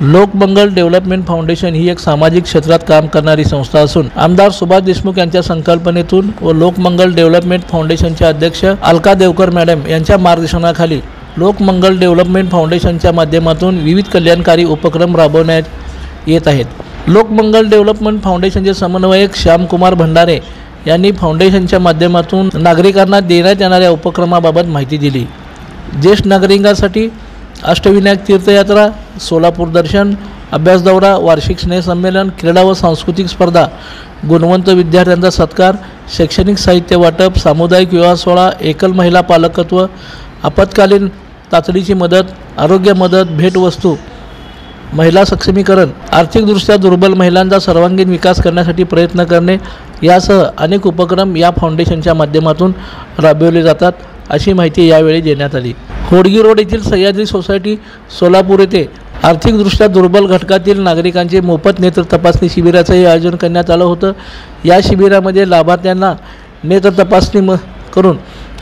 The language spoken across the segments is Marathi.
लोकमंगल डेव्हलपमेंट फाउंडेशन ही एक सामाजिक क्षेत्रात काम करणारी संस्था असून आमदार सुभाष देशमुख यांच्या संकल्पनेतून व लोकमंगल डेव्हलपमेंट फाउंडेशनचे अध्यक्ष अलका देवकर मॅडम यांच्या मार्गदर्शनाखाली लोकमंगल डेव्हलपमेंट फाउंडेशनच्या माध्यमातून विविध कल्याणकारी उपक्रम राबवण्यात येत आहेत. लोकमंगल डेव्हलपमेंट फाउंडेशनचे समन्वयक श्यामकुमार भंडारे यांनी फाउंडेशनच्या माध्यमातून नागरिकांना देण्यात येणाऱ्या उपक्रमाबाबत माहिती दिली. ज्येष्ठ नागरिकांसाठी अष्टविनायक तीर्थयात्रा, सोलापूर दर्शन, अभ्यास दौरा, वार्षिक स्नेहसंमेलन, क्रीडा व सांस्कृतिक स्पर्धा, गुणवंत विद्यार्थ्यांचा सत्कार, शैक्षणिक साहित्य वाटप, सामुदायिक विवाह सोहळा, एकल महिला पालकत्व, आपत्कालीन तातडीची मदत, आरोग्य मदत, भेटवस्तू, महिला सक्षमीकरण, आर्थिकदृष्ट्या दुर्बल महिलांचा सर्वांगीण विकास करण्यासाठी प्रयत्न करणे यासह अनेक उपक्रम या फाउंडेशनच्या माध्यमातून राबवले जातात अशी माहिती यावेळी देण्यात आली. होडगी रोड येथील सह्याद्री सोसायटी सोलापूर येथे आर्थिकदृष्ट्या दुर्बल घटकातील नागरिकांचे मोफत नेत्र तपासणी शिबिराचंही आयोजन करण्यात आलं होतं. या शिबिरामध्ये लाभार्थ्यांना नेत्र तपासणी करून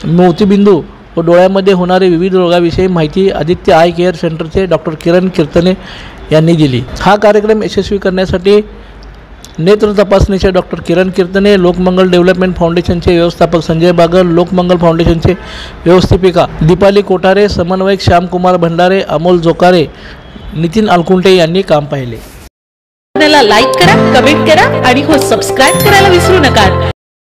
मोतीबिंदू व डोळ्यामध्ये होणारे विविध रोगाविषयी माहिती आदित्य आय केअर सेंटरचे डॉक्टर किरण कीर्तने यांनी दिली. हा कार्यक्रम यशस्वी करण्यासाठी नेत्र तपासणीचे डॉक्टर किरण कीर्तने, लोकमंगल डेव्हलपमेंट फाउंडेशनचे व्यवस्थापक संजय बागल, लोकमंगल फाउंडेशनचे व्यवस्थापिका दीपाली कोठारे, समन्वयक श्यामकुमार भंडारे, अमोल जोकारे, नितीन अलकुंटे यांनी काम पाहिले. लाईक करा, कमेंट करा आणि सबस्क्राइब करायला विसरू नका.